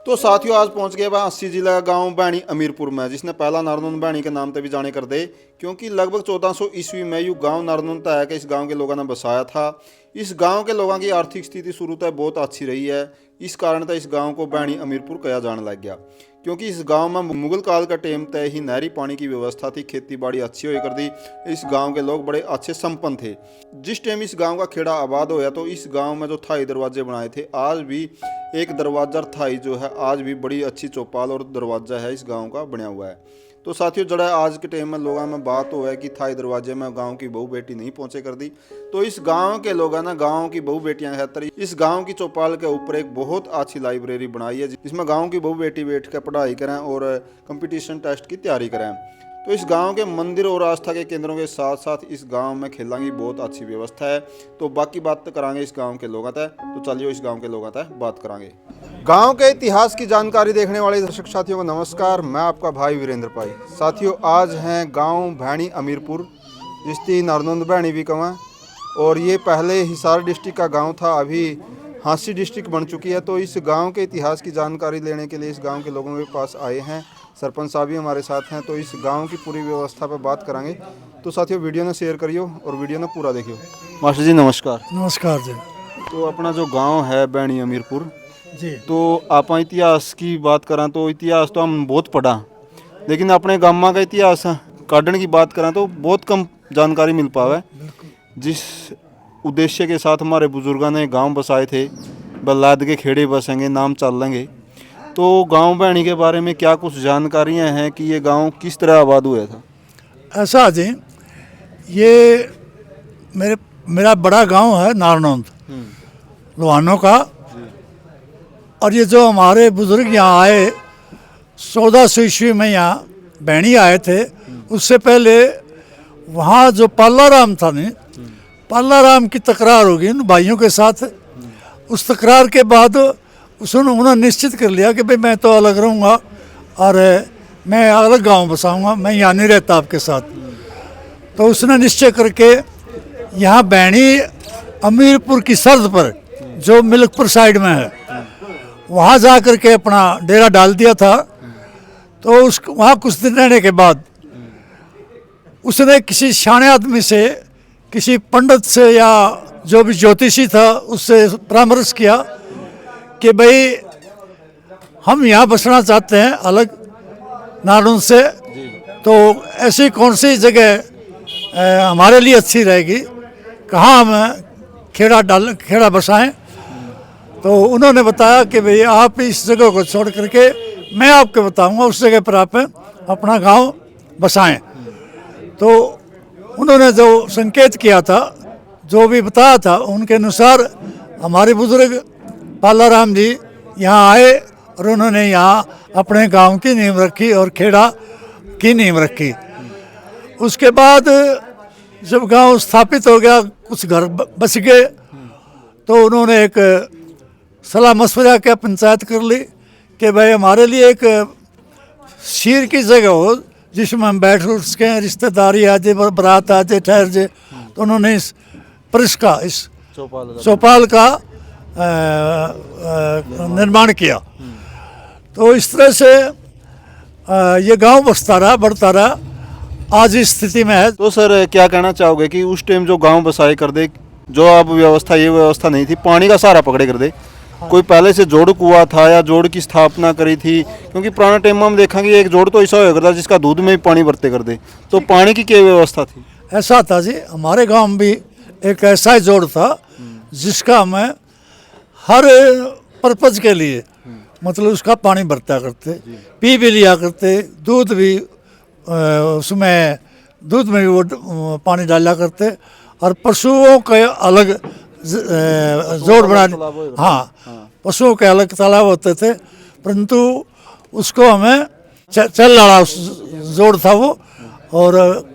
तो साथियों आज पहुंच गए वह 80 जिला का गांव बैणी अमीरपुर में, जिसने पहला नारनून बैणी के नाम से भी जाने कर दे, क्योंकि लगभग 1400 ईस्वी में यू गांव नारनून तय है कि इस गांव के लोगों ने बसाया था। इस गांव के लोगों की आर्थिक स्थिति शुरू तक बहुत अच्छी रही है। इस कारण तक इस गांव को बैणी अमीरपुर कहा जाने लग गया, क्योंकि इस गांव में मुगल काल का टाइम तय ही नहरी पानी की व्यवस्था थी, खेती बाड़ी अच्छी हो कर दी। इस गांव के लोग बड़े अच्छे संपन्न थे। जिस टाइम इस गांव का खेड़ा आबाद होया तो इस गांव में जो थाई दरवाजे बनाए थे, आज भी एक दरवाजा थाई जो है आज भी बड़ी अच्छी चौपाल और दरवाजा है इस गांव का बना हुआ है। तो साथियों जड़ा आज के टाइम में लोगों में बात हो है कि थाई दरवाजे में गांव की बहू बेटी नहीं पहुंचे कर दी, तो इस गांव के लोगों ने गांव की बहू बेटियां खातर इस गांव की चौपाल के ऊपर एक बहुत अच्छी लाइब्रेरी बनाई है, जिसमें गांव की बहू बेटी बैठ कर पढ़ाई करें और कंपटीशन टेस्ट की तैयारी करें। तो इस गांव के मंदिर और आस्था के केंद्रों के साथ साथ इस गांव में खेलने की बहुत अच्छी व्यवस्था है। तो बाकी बात करांगे इस गांव के लोगों तक, तो चलिए इस गांव के लोगों तक बात करांगे। गांव के इतिहास की जानकारी देखने वाले दर्शक साथियों को नमस्कार, मैं आपका भाई वीरेंद्र पाई। साथियों आज हैं गांव बैणी अमीरपुर, जिसकी नारनूंद बैणी भी कहें, और ये पहले हिसार डिस्ट्रिक्ट का गाँव था, अभी हाँसी डिस्ट्रिक्ट बन चुकी है। तो इस गांव के इतिहास की जानकारी लेने के लिए इस गांव के लोगों के पास आए हैं। सरपंच साहब भी हमारे साथ हैं, तो इस गांव की पूरी व्यवस्था पर बात करांगे। तो साथियों वीडियो ने शेयर करियो और वीडियो ने पूरा देखियो। मास्टर जी नमस्कार। नमस्कार जी। तो अपना जो गांव है बैणी अमीरपुर जी तो आप इतिहास की बात करें तो इतिहास तो हम बहुत पढ़ा, लेकिन अपने गाँव का इतिहास काटने की बात करें तो बहुत कम जानकारी मिल पावे। जिस उद्देश्य के साथ हमारे बुजुर्गों ने गांव बसाए थे, बल्लाद के खेड़े बसेंगे, नाम चल लेंगे, तो गांव बैणी के बारे में क्या कुछ जानकारियां हैं कि ये गांव किस तरह आबाद हुआ था? ऐसा जी, ये मेरा बड़ा गांव है नारनौंद लोहानों का, और ये जो हमारे बुजुर्ग यहाँ आए 1400 ईस्वी में यहाँ बैणी आए थे, उससे पहले वहाँ जो पालाराम था नहीं, पालाराम की तकरार होगी उन भाइयों के साथ। उस तकरार के बाद उन्होंने निश्चित कर लिया कि भाई मैं तो अलग रहूँगा और मैं अलग गांव बसाऊँगा, मैं यहाँ नहीं रहता आपके साथ। तो उसने निश्चय करके यहाँ बैणी अमीरपुर की सर्द पर, जो मिल्कपुर साइड में है, वहाँ जा कर के अपना डेरा डाल दिया था। तो वहाँ कुछ दिन रहने के बाद उसने किसी शाने आदमी से, किसी पंडित से या जो भी ज्योतिषी था उससे परामर्श किया कि भाई हम यहाँ बसना चाहते हैं अलग नारनूंद से, तो ऐसी कौन सी जगह हमारे लिए अच्छी रहेगी, कहाँ हम खेड़ा बसाएं। तो उन्होंने बताया कि भाई आप इस जगह को छोड़ करके मैं आपको बताऊंगा उस जगह पर आप अपना गांव बसाएं। तो उन्होंने जो संकेत किया था, जो भी बताया था, उनके अनुसार हमारे बुजुर्ग पालाराम जी यहाँ आए और उन्होंने यहाँ अपने गांव की नींव रखी और खेड़ा की नींव रखी। उसके बाद जब गांव स्थापित हो गया, कुछ घर बस गए, तो उन्होंने एक सलाह मशवरा के पंचायत कर ली कि भाई हमारे लिए एक शीर की जगह हो जिसमें हम बैठ सकें, रिश्तेदारी आ जाए, बारात आ जाए, ठहर जाए। तो उन्होंने इस चौपाल का निर्माण किया। तो इस तरह से ये गांव बसता रहा, बढ़ता रहा, आज इस स्थिति में है। तो सर क्या कहना चाहोगे कि उस टाइम जो गांव बसाए कर दे, जो अब व्यवस्था ये व्यवस्था नहीं थी, पानी का सहारा पकड़े कर दे, कोई पहले से जोड़ कुआ था या जोड़ की स्थापना करी थी? क्योंकि पुराने टाइम में हम देखेंगे एक जोड़ तो ऐसा हो करता जिसका दूध में भी पानी भरते कर दे, तो पानी की क्या व्यवस्था थी? ऐसा था जी, हमारे गांव में भी एक ऐसा ही जोड़ था जिसका हमें हर पर्पज के लिए, मतलब उसका पानी भरता करते, पी भी लिया करते, दूध भी उसमें दूध में भी वो पानी डाला करते, और पशुओं के अलग जोड़ बना, हाँ पशुओं के अलग तालाब होते थे, परंतु उसको हमें चल रहा जोड़ था वो। और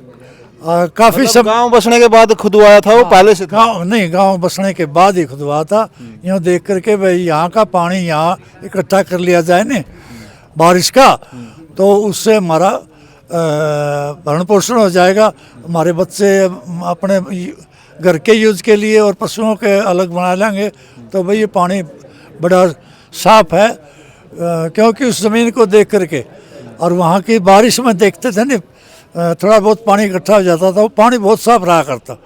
काफ़ी मतलब सब गांव बसने के बाद खुदवाया था वो? पहले से गांव नहीं, गांव बसने के बाद ही खुदवा था। यूँ देख करके भाई यहाँ का पानी यहाँ इकट्ठा कर लिया जाए ना बारिश का, तो उससे हमारा भरण पोषण हो जाएगा, हमारे बच्चे अपने घर के यूज के लिए और पशुओं के अलग बना लेंगे। तो भाई ये पानी बड़ा साफ है, क्योंकि उस ज़मीन को देख करके और वहाँ की बारिश में देखते थे ना, थोड़ा बहुत पानी इकट्ठा हो जाता था, वो पानी बहुत साफ रहा करता।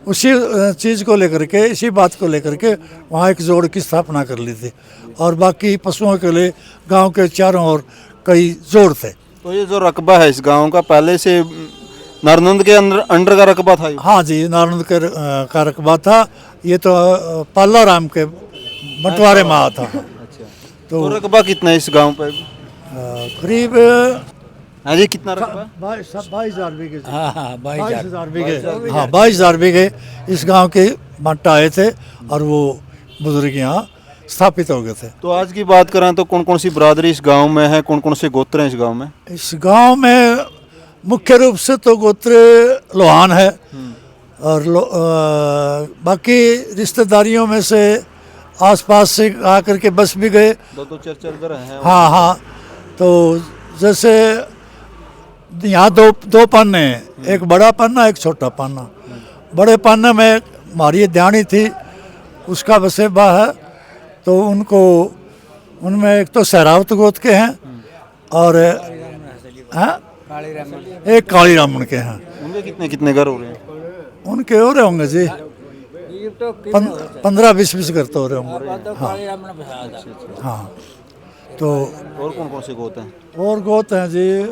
उसी चीज़ को लेकर के, इसी बात को लेकर के वहाँ एक जोड़ की स्थापना कर ली थी और बाकी पशुओं के लिए गांव के चारों ओर कई जोड़ थे। तो ये जो रकबा है इस गांव का पहले से नारनंद के अंडर का रकबा था ये? हाँ जी, नारायण का रकबा था। ये तो पाला राम के बंटवारे में आया था। तो रकबा कितना है इस गांव पे? करीब हाँ जी, कितना रकबा? 22,000 बीघे। हाँ हाँ 22,000 बीघे। हाँ 22,000 बीघे इस गांव के बांटा आए थे और वो बुजुर्ग यहाँ स्थापित हो गए थे। तो आज की बात करें तो कौन कौन सी बरादरी इस गांव में है, कौन कौन से गोत्र हैं इस गांव में? इस गांव में मुख्य रूप से तो गोत्र लोहान है और बाकी रिश्तेदारियों में से आसपास से आकर के बस भी गए। दो चर्चा इधर हैं। हाँ हाँ, तो जैसे यहाँ दो पन्ने हैं, एक बड़ा पन्ना एक छोटा पन्ना। बड़े पन्ने में हमारी ध्यानी थी, उसका वसेबा है, तो उनको उनमें एक तो सहरावत गोत के हैं और एक काली रामन के हैं। उनके कितने कितने घर हो रहे हैं? उनके हो रहे होंगे जी 15-20 घर तो हो रहे होंगे। हाँ तो और कौन कौन से गोत हैं? और गोत हैं जी,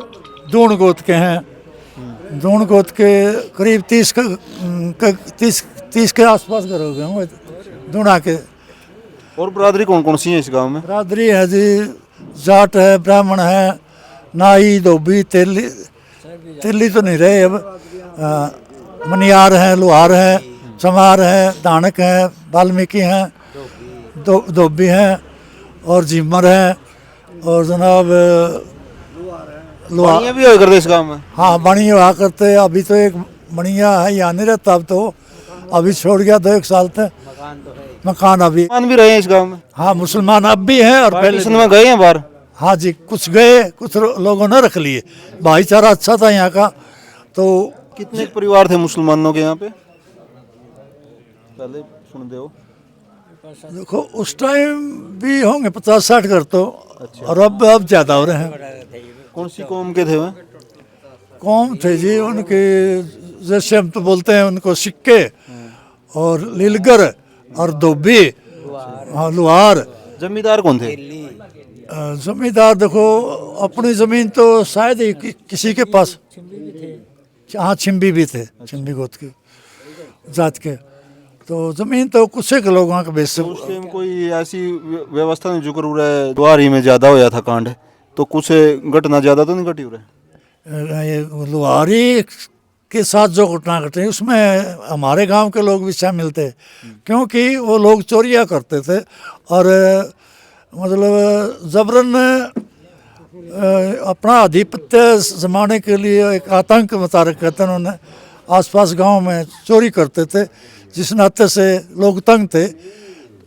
दूण गोत के हैं। दूण गोत के करीब 30 के आसपास घर हो गए होंगे दूणा के। और बरादरी कौन कौन सी है इस गांव में? बरादरी है जी, जाट है, ब्राह्मण है, नाई, धोबी, तेली तो नहीं रहे अब, मनियार हैं, लोहार हैं, चमार हैं, दानक हैं, वाल्मीकि हैं, धोबी हैं और झिमर हैं और जनाब लोहार भी हो करते इस गांव में? हाँ बणी हुआ करते। अभी तो एक बणिया है, यहाँ नहीं रहता, अब तो अभी छोड़ गया 2-1 साल तक। मकान अभी मुसलमान भी रहे हैं इस गांव में? हाँ मुसलमान अब भी हैं और पहले पार्टीशन में गए हैं बाहर? हाँ जी, कुछ गए, कुछ लोगों ने रख लिए। भाईचारा अच्छा था यहाँ का। तो कितने परिवार थे मुसलमानों के यहाँ पे पहले सुन दे हो? देखो उस टाइम भी होंगे 50-60 घर तो। और अब ज़्यादा हो रहे हैं। कौन सी कौम के थे वह? कौम थे जी उनके, जैसे हम तो बोलते हैं उनको सिक्के और लीलगर और धोबी, हाँ लोहार। जमींदार कौन थे? जमींदार देखो अपनी ज़मीन तो शायद ही किसी के पास। हाँ छिम्बी भी थे, छिम्बी गोत के जात के। तो ज़मीन तो कुछ एक लोगों के बेस से। उस टाइम कोई ऐसी व्यवस्था नहीं जो कर रहा है द्वारी में ज़्यादा होया था कांड, तो कुछ घटना ज़्यादा तो नहीं घटी हो रहा है? ये लोहारी के साथ जो घटना घटी उसमें हमारे गांव के लोग भी शामिल थे, क्योंकि वो लोग चोरियां करते थे और मतलब जबरन अपना आधिपत्य जमाने के लिए एक आतंक मुतारक कहते हैं उन्होंने, आसपास गांव में चोरी करते थे, जिस नाते से लोग तंग थे।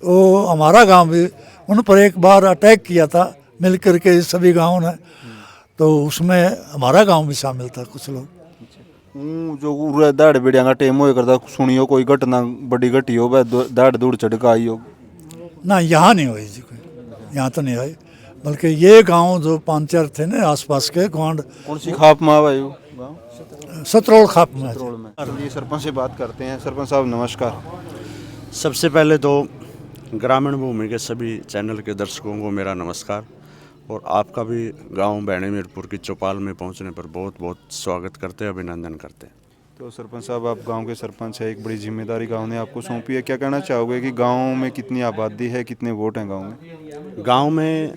वो हमारा गांव भी उन पर एक बार अटैक किया था मिल करके सभी गाँव ने, तो उसमें हमारा गांव भी शामिल था कुछ लोग। जो दाड़ बेड़िया का टेम हो करता सुनियो कोई घटना बड़ी घटी हो दाड़ दूड़ चढ़का आई हो? ना यहाँ नहीं हुई जी, कोई यहाँ तो नहीं आई, बल्कि ये गांव जो 5-4 थे ना आसपास के गांव। कौन सी खाप में आवा यो गाँव? सतरोड़ खाप में। चलिए सरपंच से बात करते हैं। सरपंच साहब नमस्कार। सबसे पहले तो ग्रामीण भूमि के सभी चैनल के दर्शकों को मेरा नमस्कार, और आपका भी गांव बैणीमीरपुर की चौपाल में पहुंचने पर बहुत बहुत स्वागत करते हैं, अभिनंदन करते हैं। तो सरपंच साहब आप गांव के सरपंच है, एक बड़ी जिम्मेदारी गांव ने आपको सौंपी है, क्या कहना चाहोगे कि गांव में कितनी आबादी है, कितने वोट हैं गांव में? गांव में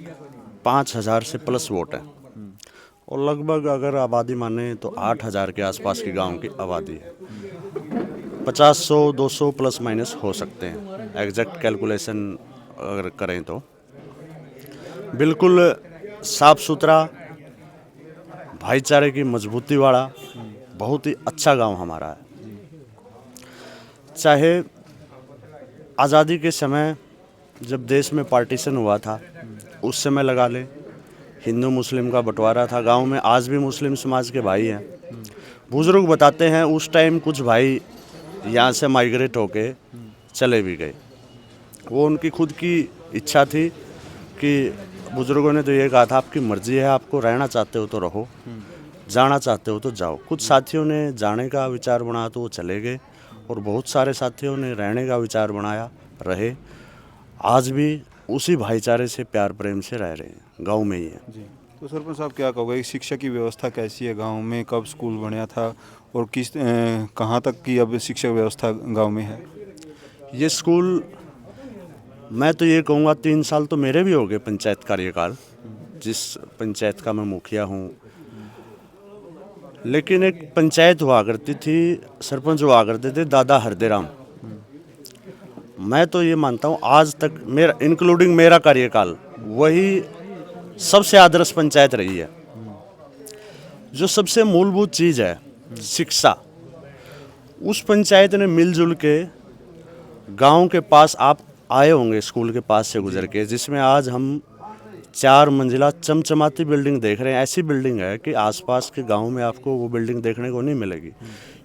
5,000 से प्लस वोट हैं और लगभग अगर आबादी माने तो 8,000 के आसपास की गांव की आबादी है। 50, 100, 200 प्लस माइनस हो सकते हैं, एग्जैक्ट कैलकुलेशन अगर करें तो। बिल्कुल साफ सुथरा, भाईचारे की मजबूती वाला बहुत ही अच्छा गांव हमारा है। चाहे आज़ादी के समय जब देश में पार्टीशन हुआ था उस समय लगा ले, हिंदू मुस्लिम का बंटवारा था गांव में, आज भी मुस्लिम समाज के भाई हैं। बुजुर्ग बताते हैं उस टाइम कुछ भाई यहाँ से माइग्रेट होके चले भी गए। वो उनकी खुद की इच्छा थी कि बुजुर्गों ने तो ये कहा था, आपकी मर्जी है, आपको रहना चाहते हो तो रहो, जाना चाहते हो तो जाओ। कुछ साथियों ने जाने का विचार बनाया तो वो चले गए, और बहुत सारे साथियों ने रहने का विचार बनाया, रहे। आज भी उसी भाईचारे से, प्यार प्रेम से रह रहे हैं, गांव में ही है। जी। तो सरपंच साहब क्या कहोगे, शिक्षा की व्यवस्था कैसी है गांव में, कब स्कूल बना था और कहाँ तक की अब शिक्षा व्यवस्था गांव में है? ये स्कूल, मैं तो ये कहूँगा 3 साल तो मेरे भी हो गए पंचायत कार्यकाल, जिस पंचायत का मैं मुखिया हूँ। लेकिन एक पंचायत हुआ करती थी, सरपंच हुआ करते थे दादा हरदेराम। मैं तो ये मानता हूँ आज तक मेरा, इंक्लूडिंग मेरा कार्यकाल, वही सबसे आदर्श पंचायत रही है। जो सबसे मूलभूत चीज़ है शिक्षा, उस पंचायत ने मिलजुल के गांव के पास, आप आए होंगे स्कूल के पास से गुजर के, जिसमें आज हम 4 मंजिला चमचमाती बिल्डिंग देख रहे हैं। ऐसी बिल्डिंग है कि आसपास के गांव में आपको वो बिल्डिंग देखने को नहीं मिलेगी।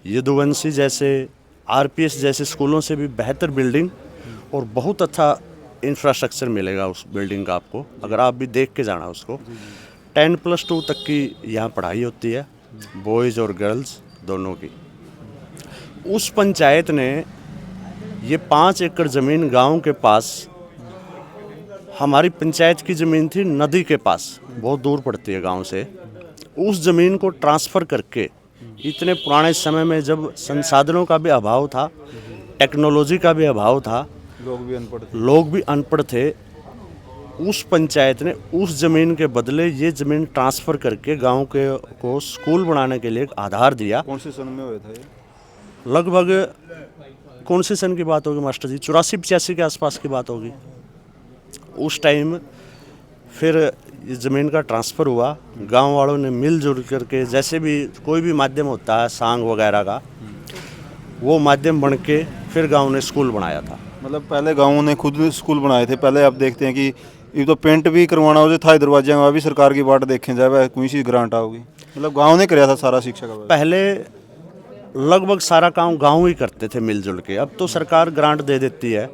यदुवंशी जैसे, आरपीएस जैसे स्कूलों से भी बेहतर बिल्डिंग और बहुत अच्छा इंफ्रास्ट्रक्चर मिलेगा उस बिल्डिंग का आपको, अगर आप भी देख के जाना उसको। 10+2 तक की यहाँ पढ़ाई होती है, बॉयज़ और गर्ल्स दोनों की। उस पंचायत ने ये 5 एकड़ ज़मीन गांव के पास, हमारी पंचायत की ज़मीन थी नदी के पास, बहुत दूर पड़ती है गांव से, उस ज़मीन को ट्रांसफ़र करके, इतने पुराने समय में जब संसाधनों का भी अभाव था, टेक्नोलॉजी का भी अभाव था, लोग भी अनपढ़ थे, उस पंचायत ने उस ज़मीन के बदले ये ज़मीन ट्रांसफ़र करके गांव के को स्कूल बनाने के लिए एक आधार दिया। कौन से सन में हुआ था ये? लगभग कौन से सन की बात होगी मास्टर जी? 84-85 के आसपास की बात होगी। उस टाइम फिर ये ज़मीन का ट्रांसफ़र हुआ, गांव वालों ने मिलजुल करके, जैसे भी कोई भी माध्यम होता है सांग वगैरह का, वो माध्यम बन के फिर गांव ने स्कूल बनाया था। मतलब पहले गाँवों ने खुद स्कूल बनाए थे। पहले आप देखते हैं कि ये तो पेंट भी करवाना हो था दरवाजे में, भी सरकार की बाट देखें जाए, कोई सी ग्रांट आओगी, मतलब गाँव ने कराया था सारा शिक्षा का। पहले लगभग सारा काम गांव ही करते थे मिलजुल के। अब तो सरकार ग्रांट दे देती है,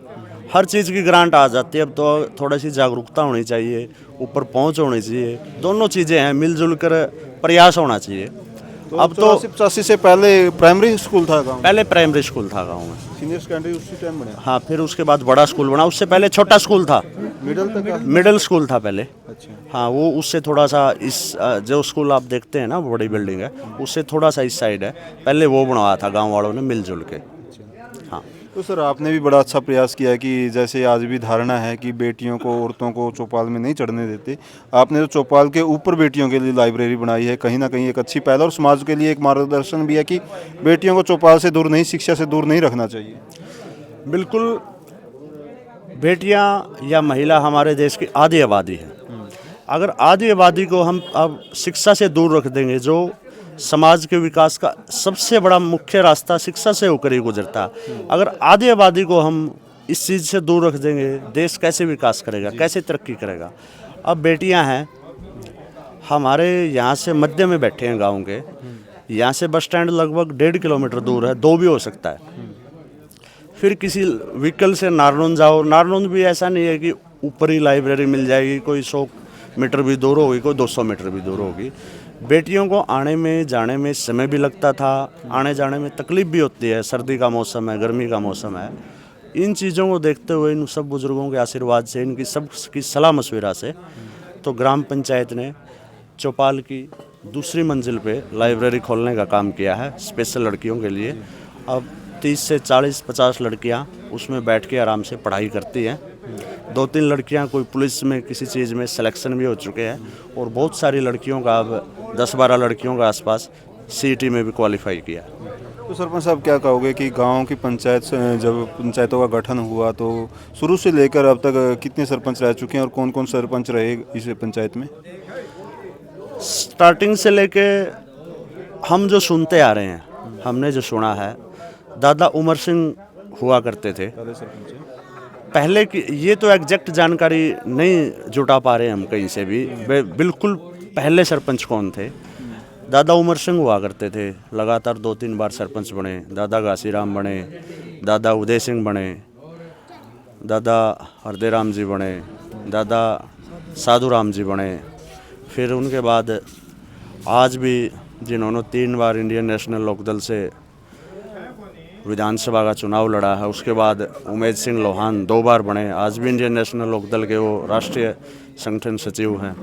हर चीज़ की ग्रांट आ जाती है। अब तो थोड़ी सी जागरूकता होनी चाहिए, ऊपर पहुंच होनी चाहिए, दोनों चीज़ें हैं, मिलजुल कर प्रयास होना चाहिए। तो अब तो 84-85 से पहले प्राइमरी स्कूल था गाँव, पहले प्राइमरी स्कूल था गांव में, सीनियर सेकेंडरी उसी टाइम बने। हाँ, फिर उसके बाद बड़ा स्कूल बना, उससे पहले छोटा स्कूल था, मिडिल तक? मिडिल स्कूल था पहले। अच्छा। हाँ, वो उससे थोड़ा सा इस जो स्कूल आप देखते हैं ना, बड़ी बिल्डिंग है, उससे थोड़ा सा इस साइड है, पहले वो बनवाया था गांव वालों ने मिलजुल के। हाँ, तो सर आपने भी बड़ा अच्छा प्रयास किया कि जैसे आज भी धारणा है कि बेटियों को, औरतों को चौपाल में नहीं चढ़ने देते, आपने तो चौपाल के ऊपर बेटियों के लिए लाइब्रेरी बनाई है, कहीं ना कहीं एक अच्छी पहल और समाज के लिए एक मार्गदर्शन भी है कि बेटियों को चौपाल से दूर नहीं, शिक्षा से दूर नहीं रखना चाहिए। बिल्कुल, बेटियां या महिला हमारे देश की आधी आबादी है। अगर आधी आबादी को हम अब शिक्षा से दूर रख देंगे, जो समाज के विकास का सबसे बड़ा मुख्य रास्ता शिक्षा से होकर ही गुजरता है, अगर आधी आबादी को हम इस चीज़ से दूर रख देंगे, देश कैसे विकास करेगा, कैसे तरक्की करेगा? अब बेटियां हैं हमारे यहाँ से मध्य में बैठे हैं गांव के, यहाँ से बस स्टैंड लगभग 1.5 किलोमीटर दूर है, 2 भी हो सकता है। फिर किसी व्हीकल से नारनौंद जाओ, नारनौंद भी ऐसा नहीं है कि ऊपर ही लाइब्रेरी मिल जाएगी, कोई 100 मीटर भी दूर होगी, कोई 200 मीटर भी दूर होगी। बेटियों को आने में जाने में समय भी लगता था, आने जाने में तकलीफ भी होती है, सर्दी का मौसम है, गर्मी का मौसम है। इन चीज़ों को देखते हुए, इन सब बुज़ुर्गों के आशीर्वाद से, इनकी सब की सलाह मशविरा से, तो ग्राम पंचायत ने चौपाल की दूसरी मंजिल पे लाइब्रेरी खोलने का काम किया है स्पेशल लड़कियों के लिए। अब 30 से 40-50 लड़कियां उसमें बैठ के आराम से पढ़ाई करती हैं। 2-3 लड़कियां कोई पुलिस में किसी चीज़ में सिलेक्शन भी हो चुके हैं, और बहुत सारी लड़कियों का, अब 10-12 लड़कियों का आसपास सीईटी में भी क्वालिफाई किया। तो सरपंच साहब क्या कहोगे कि गांव की पंचायत जब पंचायतों का गठन हुआ तो शुरू से लेकर अब तक कितने सरपंच रह चुके हैं और कौन कौन सरपंच रहे इस पंचायत में? स्टार्टिंग से लेके हम जो सुनते आ रहे हैं, हमने जो सुना है, दादा उमर सिंह हुआ करते थे पहले की। ये तो एग्जैक्ट जानकारी नहीं जुटा पा रहे हम कहीं से भी, बिल्कुल पहले सरपंच कौन थे। दादा उमर सिंह हुआ करते थे, लगातार 2-3 बार सरपंच बने। दादा घासीराम बने, दादा उदय सिंह बने, दादा हरदेराम जी बने, दादा साधु राम जी बने। फिर उनके बाद आज भी जिन्होंने 3 बार इंडियन नेशनल लोकदल से विधानसभा का चुनाव लड़ा है, उसके बाद उमेद सिंह लोहान 2 बार बने, आज भी इंडियन नेशनल लोकदल के वो राष्ट्रीय संगठन सचिव हैं।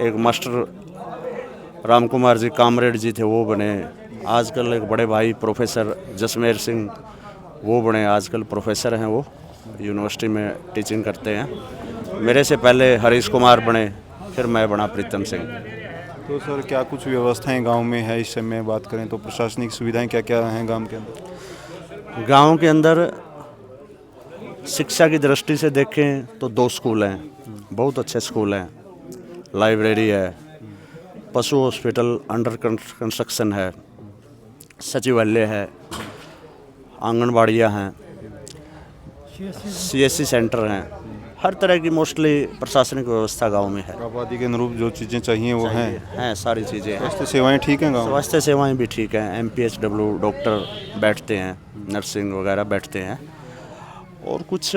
एक मास्टर राम कुमार जी कामरेड जी थे, वो बने। आजकल एक बड़े भाई प्रोफेसर जसमेर सिंह वो बने, आजकल प्रोफेसर हैं, वो यूनिवर्सिटी में टीचिंग करते हैं। मेरे से पहले हरीश कुमार बने, फिर मैं बना प्रीतम सिंह। तो सर क्या कुछ व्यवस्थाएं गांव में है इस समय बात करें तो प्रशासनिक सुविधाएं क्या क्या हैं गांव के अंदर? गांव के अंदर शिक्षा की दृष्टि से देखें तो 2 स्कूल हैं, बहुत अच्छे स्कूल हैं। लाइब्रेरी है, पशु हॉस्पिटल अंडर कंस्ट्रक्शन है, सचिवालय है, आंगनबाड़ियाँ हैं, CSC सेंटर हैं। हर तरह की मोस्टली प्रशासनिक व्यवस्था गांव में है। आबादी के अनुरूप जो चीज़ें चाहिए वो हैं। सारी चीज़ें हैं। स्वास्थ्य सेवाएं ठीक हैं गाँव में? स्वास्थ्य सेवाएं भी ठीक हैं। MPHW डॉक्टर बैठते हैं, नर्सिंग वगैरह बैठते हैं। और कुछ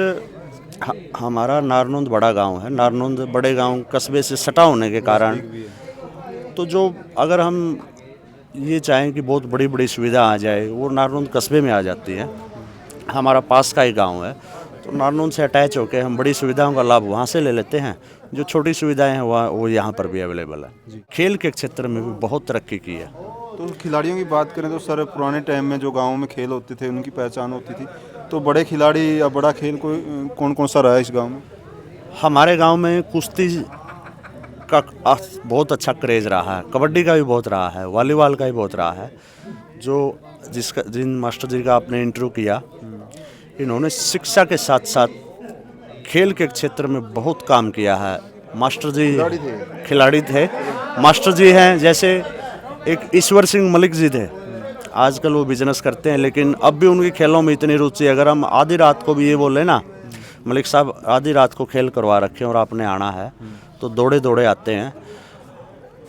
हमारा नारनौंद बड़ा गांव है। नारनौंद बड़े गांव कस्बे से सटा होने के कारण तो जो अगर हम ये चाहें कि बहुत बड़ी बड़ी सुविधा आ जाए, वो नारनौंद कस्बे में आ जाती है। हमारा पास का ही गांव है, तो नारनौंद से अटैच होकर हम बड़ी सुविधाओं का लाभ वहाँ से ले लेते हैं। जो छोटी सुविधाएं हैं वो यहाँ पर भी अवेलेबल है। खेल के क्षेत्र में भी बहुत तरक्की की है। तो खिलाड़ियों की बात करें तो सर पुराने टाइम में जो गाँव में खेल होते थे उनकी पहचान होती थी, तो बड़े खिलाड़ी या बड़ा खेल कौन कौन सा रहा है इस गाँव में? हमारे गांव में कुश्ती का बहुत अच्छा क्रेज रहा है, कबड्डी का भी बहुत रहा है, वॉलीबॉल का भी बहुत रहा है। जिन मास्टर जी का आपने इंटरव्यू किया, इन्होंने शिक्षा के साथ साथ खेल के क्षेत्र में बहुत काम किया है। मास्टर जी खिलाड़ी थे, मास्टर जी हैं। जैसे एक ईश्वर सिंह मलिक जी थे, आजकल वो बिजनेस करते हैं, लेकिन अब भी उनकी खेलों में इतनी रुचि। अगर हम आधी रात को भी ये बोले ना, मलिक साहब आधी रात को खेल करवा रखे और आपने आना है, तो दौड़े दौड़े आते हैं।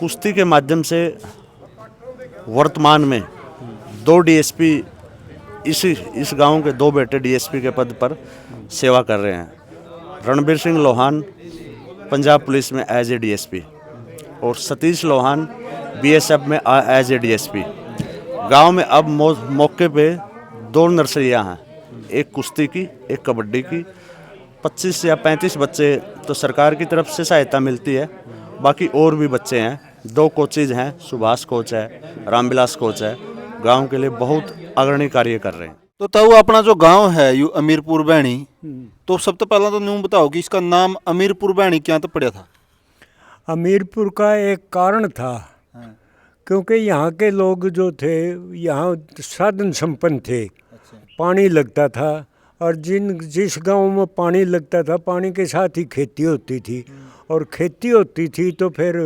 कुश्ती के माध्यम से वर्तमान में 2 DSP इस गांव के 2 बेटे DSP के पद पर सेवा कर रहे हैं। रणबीर सिंह लोहान पंजाब पुलिस में एज ए DSP और सतीश लोहान BSF में एज ए DSP। गांव में अब मौके पे 2 नर्सरियां हैं, एक कुश्ती की, एक कबड्डी की। 25 या 35 बच्चे तो सरकार की तरफ से सहायता मिलती है, बाकी और भी बच्चे हैं। 2 कोचेज हैं, सुभाष कोच है, रामविलास कोच है, गांव के लिए बहुत अग्रणी कार्य कर रहे हैं। तो ताऊ अपना जो गांव है यू अमीरपुर भैणी, तो सब तो पहला तो न्यू बताओ कि इसका नाम अमीरपुर भैणी क्या तो पड़ा था? अमीरपुर का एक कारण था, क्योंकि यहाँ के लोग जो थे, यहाँ साधन संपन्न थे। पानी लगता था, और जिस गांव में पानी लगता था, पानी के साथ ही खेती होती थी। और खेती होती थी तो फिर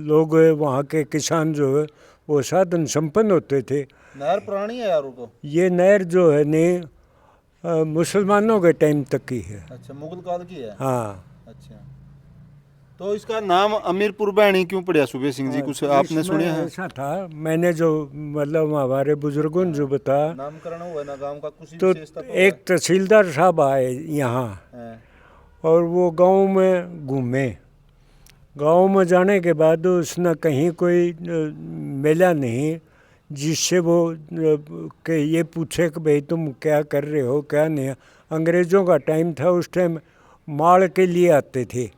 लोग वहाँ के किसान जो है वो साधन संपन्न होते थे। नहर पुरानी है यार वो? ये नहर जो है ने मुसलमानों के टाइम तक की है। अच्छा, मुगल काल की है? हाँ। अच्छा, तो इसका नाम अमीरपुर भैणी क्यों पड़ा सुबह सिंह जी, कुछ आपने सुना है? ऐसा था, मैंने जो मतलब हमारे बुजुर्गों ने जो बताया, नामकरण हुआ ना गांव का, कुछ तो एक तहसीलदार साहब आए यहाँ और वो गांव में घूमे। गांव में जाने के बाद उसने कहीं कोई मिला नहीं जिससे वो कि ये पूछे कि भाई तुम क्या कर रहे हो, क्या नहीं। अंग्रेज़ों का टाइम था, उस टाइम माल के लिए आते थे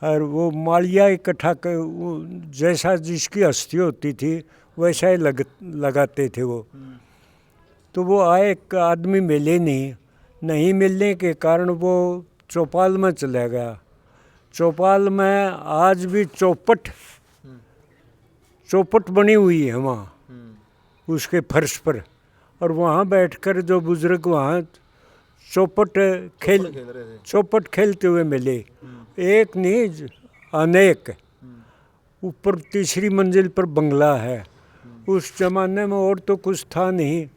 और वो मालिया इकट्ठा कर, जैसा जिसकी हस्ती होती थी वैसा ही लगाते थे वो। तो वो आए, एक आदमी मिले नहीं मिलने के कारण वो चौपाल में चला गया। चौपाल में आज भी चौपट बनी हुई है वहाँ उसके फर्श पर, और वहाँ बैठकर जो बुजुर्ग वहाँ चौपट खेलते हुए मिले। एक नहीं, अनेक। ऊपर 3री मंजिल पर बंगला है। उस ज़माने में और तो कुछ था नहीं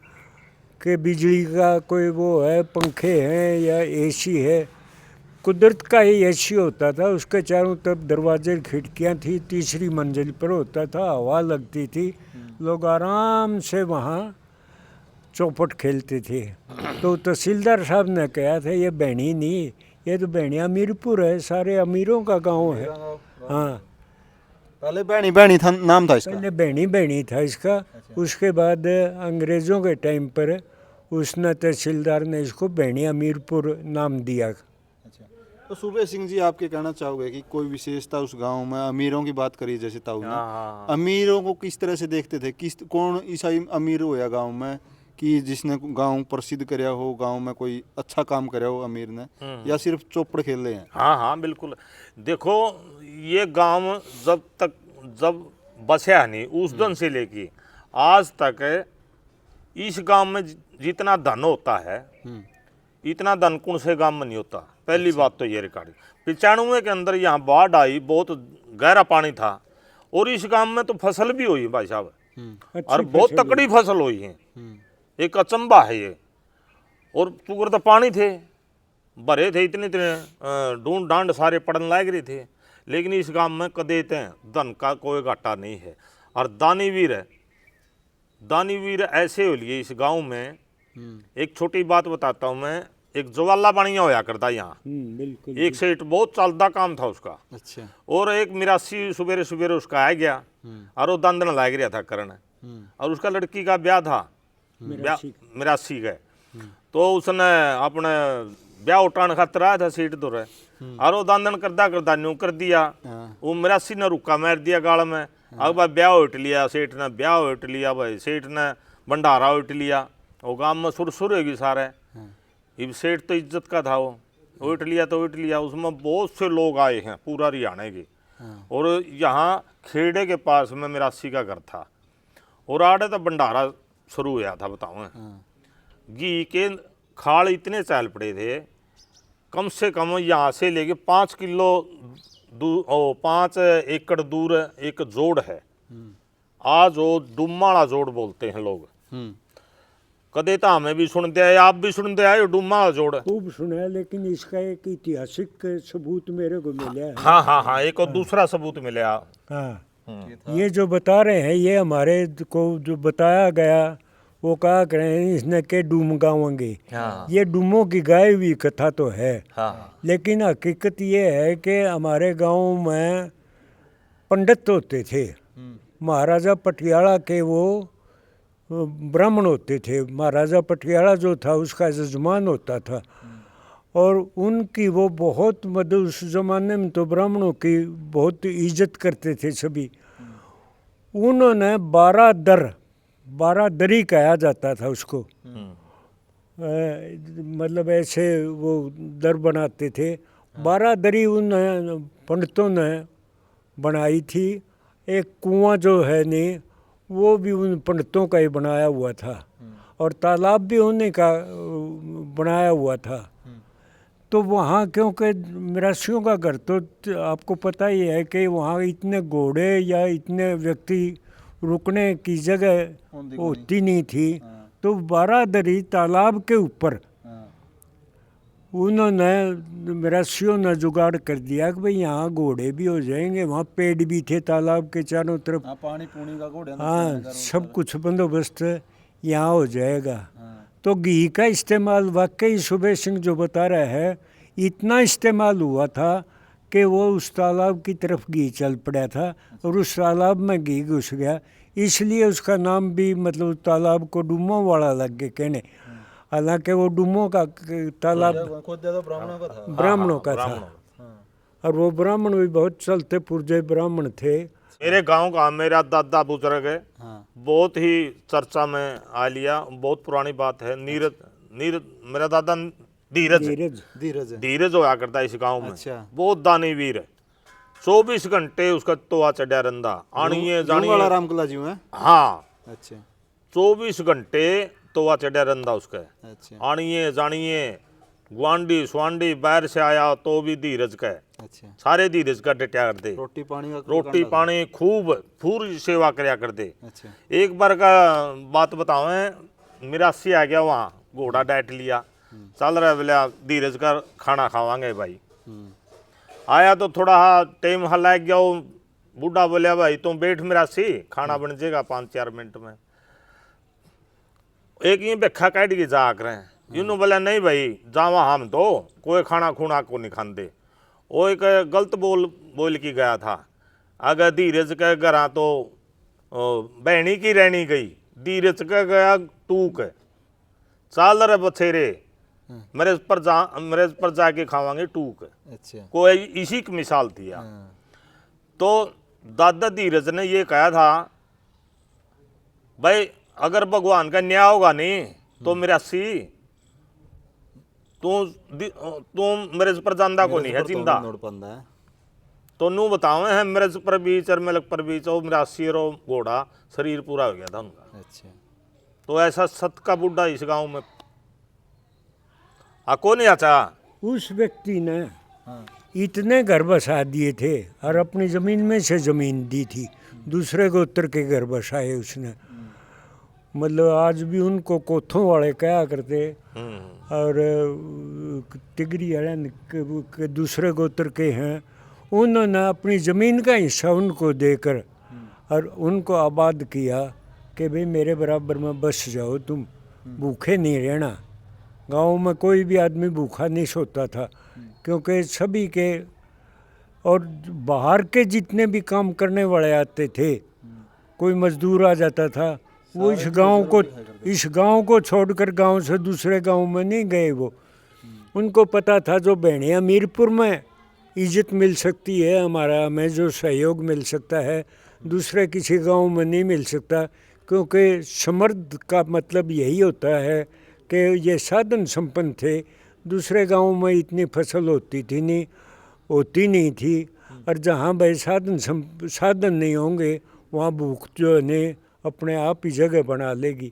कि बिजली का कोई वो है, पंखे हैं या AC है। कुदरत का ही AC होता था, उसके चारों तरफ दरवाजे खिड़कियाँ थी। 3री मंजिल पर होता था, हवा लगती थी, लोग आराम से वहाँ चौपट खेलते थे। तो तहसीलदार साहब ने कहा था ये बहनी नहीं, ये तो भेड़िया अमीरपुर है, सारे अमीरों का गांव है। हाँ, पहले भैणी भैणी था नाम था इसका। पहले भेणी भेणी था इसका। उसके बाद अंग्रेज़ों के टाइम पर उसने तहसीलदार ने इसको भेणी अमीरपुर नाम दिया। अच्छा, तो सूबे सिंह जी आपके कहना चाहोगे कि कोई विशेषता उस गांव में, अमीरों की बात करी जैसे ताऊ ने, अमीरों को किस तरह से देखते थे, किस कौन ऐसा अमीर होया गांव में कि जिसने गांव प्रसिद्ध कराया हो, गांव में कोई अच्छा काम कराया हो अमीर ने, या सिर्फ चौपड़ खेल रहे हैं? हाँ हाँ बिल्कुल। देखो ये गांव जब बसा नहीं उस दिन से लेके आज तक इस गांव में जितना धन होता है इतना धन कौन से गांव में नहीं होता। पहली बात तो ये रिकॉर्डिंग 95 के अंदर यहाँ बाढ़ आई, बहुत गहरा पानी था और इस गांव में तो फसल भी हुई भाई साहब, और बहुत तकड़ी फसल हुई है। एक अचंबा है ये। और पुकुर तो पानी थे भरे थे, इतने ढूंढ डांड सारे पड़न लाग रहे थे, लेकिन इस गांव में कदे धन का कोई घाटा नहीं है। और दानीवीर ऐसे हो लिए इस गांव में। एक छोटी बात बताता हूँ मैं, एक ज्वाला बनिया होया करता यहाँ, बिल्कुल। एक सेठ बहुत चलता काम था उसका। अच्छा। और एक मिरासी सवेरे सवेरे उसका आ गया और वो दंदन लाग रहा था करने, और उसका लड़की का ब्याह था, मिरासी का। तो उसने अपने ब्याह उठाने खातर आया था सीट तो रहे, और वो दांदन करदा न्यू कर दिया। वो मिरासी ने रुका मार दिया गाल में। अब भाई ब्याह उठ लिया सेठ ने, ब्याह उठ लिया भाई सेठ ने, भंडारा उठ लिया। वो गांव में सुर होगी सारे। इब सेठ तो इज्जत का था, वो उठ लिया तो उठ लिया। उसमें बहुत से लोग आए हैं पूरा हरियाणा के। और यहाँ खेड़े के पास में मिरासी का घर था, और आड़े तो भंडारा शुरू हुआ था। बताऊँ घी के खाल इतने चल पड़े थे, कम से कम यहाँ से लेके 5 किलो 5 एकड़ दूर एक जोड़ है। आज वो डुम्माड़ा जोड़ बोलते हैं लोग। कदे तो हमें भी सुनते आए, आप भी सुनते आए डुम्माड़ा जोड़। खूब सुना है, लेकिन इसका एक ऐतिहासिक सबूत मेरे को मिला है। हाँ हाँ हाँ, एक और दूसरा सबूत मिला। हाँ, ये जो बता रहे हैं, ये हमारे को जो बताया गया, वो कहा करें इसने के डूम गाँवेंगे। ये डूमों की गाय हुई कथा तो है। लेकिन हकीकत ये है कि हमारे गांव में पंडित होते थे। महाराजा पटियाला के वो ब्राह्मण होते थे। महाराजा पटियाला जो था उसका यजमान होता था, और उनकी वो बहुत मतलब उस ज़माने में तो ब्राह्मणों की बहुत इज्जत करते थे सभी। उन्होंने 12 दरी कहा जाता था उसको। मतलब ऐसे वो दर बनाते थे। 12 दरी उन पंडितों ने बनाई थी। एक कुआं जो है नहीं, वो भी उन पंडितों का ही बनाया हुआ था, और तालाब भी उन्हीं का बनाया हुआ था। तो वहाँ क्योंकि मिरासियों का घर तो आपको पता ही है कि वहाँ इतने घोड़े या इतने व्यक्ति रुकने की जगह होती नहीं थी। तो 12 दरी तालाब के ऊपर उन्होंने मिरासियों ने जुगाड़ कर दिया कि भाई यहाँ घोड़े भी हो जाएंगे, वहाँ पेड़ भी थे तालाब के चारों तरफ। पानी पूनी का घोड़े। हाँ, सब कुछ बंदोबस्त यहाँ हो जाएगा। तो घी का इस्तेमाल वाकई सुबह सिंह जो बता रहा है, इतना इस्तेमाल हुआ था कि वो उस तालाब की तरफ घी चल पड़ा था, और उस तालाब में घी घुस गया। इसलिए उसका नाम भी मतलब तालाब को डूमों वाला लग गया कहने। हालांकि वो डूमों का तालाब ब्राह्मणों का था, और वो ब्राह्मण भी बहुत चलते पुरजे ब्राह्मण थे। मेरे गांव का मेरा दादा बुजुर्ग है, बहुत ही चर्चा में आ लिया। बहुत पुरानी बात है। नीरज मेरा दादा धीरज होया करता है इस गांव में। अच्छा। बहुत दानीवीर है। 24 घंटे उसका तोआ चढ़ा रंदा, आनिए जानिए। रामकला जी में। हाँ, अच्छा। 24 घंटे तोआ चढ़ा रंदा उसका। अच्छा। आनिए जानिए, गुआंडी स्वांडी बाहर से आया तो भी धीरज का है। अच्छा। सारे धीरज का डटिया करते। रोटी पानी खूब पूरी सेवा करया करते। अच्छा। एक बार का बात बताओ, मिरासी आ गया वहाँ, घोड़ा डांट लिया, चल रहा बोला धीरज का खाना खावांगे भाई। आया तो थोड़ा टाइम हला गया, वो बूढ़ा बोलिया भाई तुम बैठ मिरासी, खाना बन जाएगा 5-4 मिनट में। एक ये बेखा काट के जा रहे हैं, इन्होंने बोला नहीं भाई जावा हम तो कोई खाना खूना को नहीं खाते। वो एक गलत बोल के गया था। अगर धीरज के घर तो बहनी की रहनी गई, धीरज का गया टूक चाल रे बछेरे मेरे पर जाके खावांगे टूक। अच्छा। कोई इसी की मिसाल थी यार। तो दादा धीरज ने ये कहा था भाई अगर भगवान का न्याय होगा नहीं तो मेरा सी तू मेरे पर जानदा को नहीं है जिंदा तो नू बताओ है मेरे पर बीच और मेलक पर बीच और मेरा सिर और घोड़ा शरीर पूरा हो गया था उनका। अच्छा। तो ऐसा सत का बुढ़ा इस गांव में आको नहीं आता। उस व्यक्ति ने इतने घर बसा दिए थे और अपनी ज़मीन में से ज़मीन दी थी, दूसरे गोत्र के घर बसाए उसने। मतलब आज भी उनको कोथों वाले कहा करते और तिगरी वाले के दूसरे गोत्र के हैं। उन्होंने अपनी ज़मीन का हिस्सा उनको देकर और उनको आबाद किया कि भाई मेरे बराबर में बस जाओ, तुम भूखे नहीं रहना। गांव में कोई भी आदमी भूखा नहीं सोता था क्योंकि सभी के और बाहर के जितने भी काम करने वाले आते थे, कोई मजदूर आ जाता था, वो इस गांव को छोड़कर गांव से दूसरे गांव में नहीं गए। वो उनको पता था जो बहने अमीरपुर में इज्जत मिल सकती है, हमारा हमें जो सहयोग मिल सकता है दूसरे किसी गांव में नहीं मिल सकता। क्योंकि समृद्ध का मतलब यही होता है कि ये साधन संपन्न थे। दूसरे गांव में इतनी फसल होती नहीं थी और जहाँ भाई साधन नहीं होंगे वहाँ भूख जो है अपने आप ही जगह बना लेगी।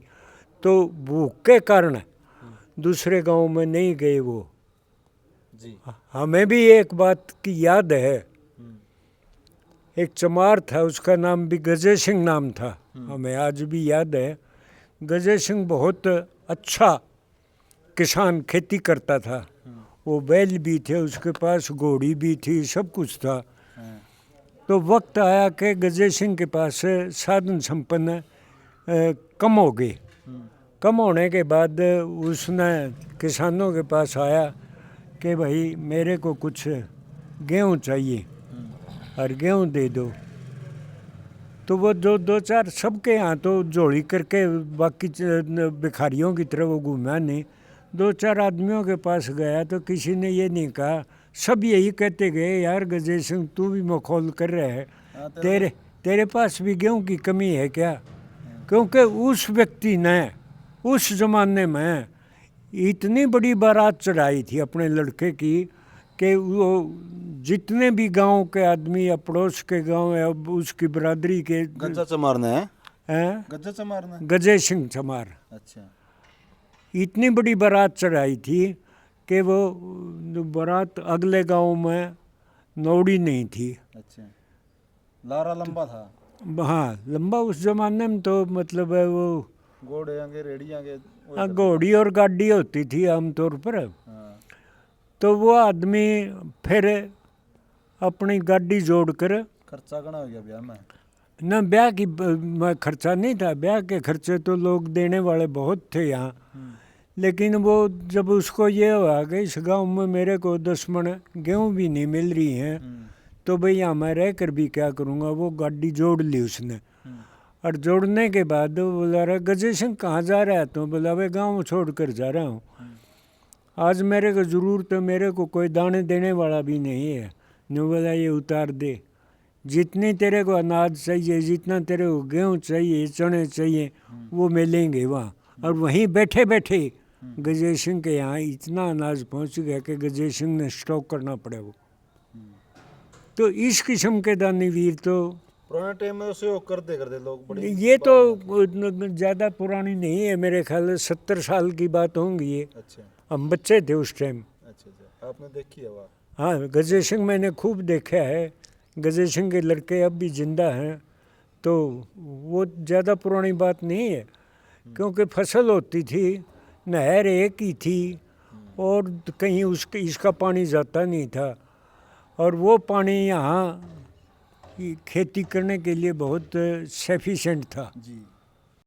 तो भूख के कारण दूसरे गांव में नहीं गए वो जी। हमें भी एक बात की याद है, एक चमार था, उसका नाम भी गजय सिंह नाम था, हमें आज भी याद है। गजय सिंह बहुत अच्छा किसान, खेती करता था। वो बैल भी थे उसके पास, घोड़ी भी थी, सब कुछ था। तो वक्त आया कि गजय सिंह के पास साधन संपन्न कम हो गए। कम होने के बाद उसने किसानों के पास आया कि भाई मेरे को कुछ गेहूँ चाहिए और गेहूँ दे दो। तो वो दो चार सबके यहाँ तो जोड़ी करके बाकी भिखारियों की तरह वो घूमा नहीं। दो चार आदमियों के पास गया तो किसी ने ये नहीं कहा, सब यही कहते गए यार गजय सिंह तू भी मखौल कर रहा है, तेरे पास भी गेहूँ की कमी है क्या? क्योंकि उस व्यक्ति ने उस ज़माने में इतनी बड़ी बारात चढ़ाई थी अपने लड़के की कि वो जितने भी गांव के आदमी या पड़ोस के गांव या उसकी बरादरी के गज्जा चमार ने हैं, गज्जा चमार ने गजय सिंह चमार, अच्छा। इतनी बड़ी बारात चढ़ाई थी कि वो बारात अगले गांव में नौड़ी नहीं थी। अच्छा। लारा लंबा था। हाँ लंबा उस जमाने में तो मतलब है वो घोड़े आगे रेड़ी आगे घोड़ी और गाड़ी होती थी आमतौर पर। हाँ। तो वो आदमी फिर अपनी गाड़ी जोड़कर, खर्चा घना हो गया ब्याह में न ब्याह की खर्चा नहीं था, ब्याह के खर्चे तो लोग देने वाले बहुत थे यहाँ। लेकिन वो जब उसको ये हुआ कि इस गांव में मेरे को 10 मन गेहूँ भी नहीं मिल रही हैं तो भाई यहाँ मैं रह कर भी क्या करूँगा, वो गाड़ी जोड़ ली उसने। और जोड़ने के बाद वो बोला रहा गजय सिंह कहाँ जा रहा है? तो बोला भाई गाँव छोड़ कर जा रहा हूँ, आज मेरे को ज़रूरत है, मेरे को कोई दाने देने वाला भी नहीं है। नो बोला ये उतार दे, जितनी तेरे को अनाज चाहिए, जितना तेरे को गेहूँ चाहिए, चने चाहिए, वो मिलेंगे वहाँ। और वहीं बैठे बैठे गजय सिंह के यहाँ इतना अनाज पहुँच गया कि गजय सिंह ने स्टॉक करना पड़ा वो। तो इस किस्म के दानीवीर तो पुराने टाइम में सहयोग करते करते लोग बड़े। ये तो ज़्यादा पुरानी नहीं है, मेरे ख्याल 70 साल की बात होंगी ये। अच्छा हम बच्चे थे उस टाइम। अच्छा। आपने देखी है वहाँ? हाँ गजय सिंह मैंने खूब देखा है। गजय सिंह के लड़के अब भी जिंदा हैं, तो वो ज़्यादा पुरानी बात नहीं है। क्योंकि फसल होती थी, नहर एक ही थी और कहीं इसका पानी जाता नहीं था। और वो पानी यहाँ खेती करने के लिए बहुत सफिशेंट था। जी।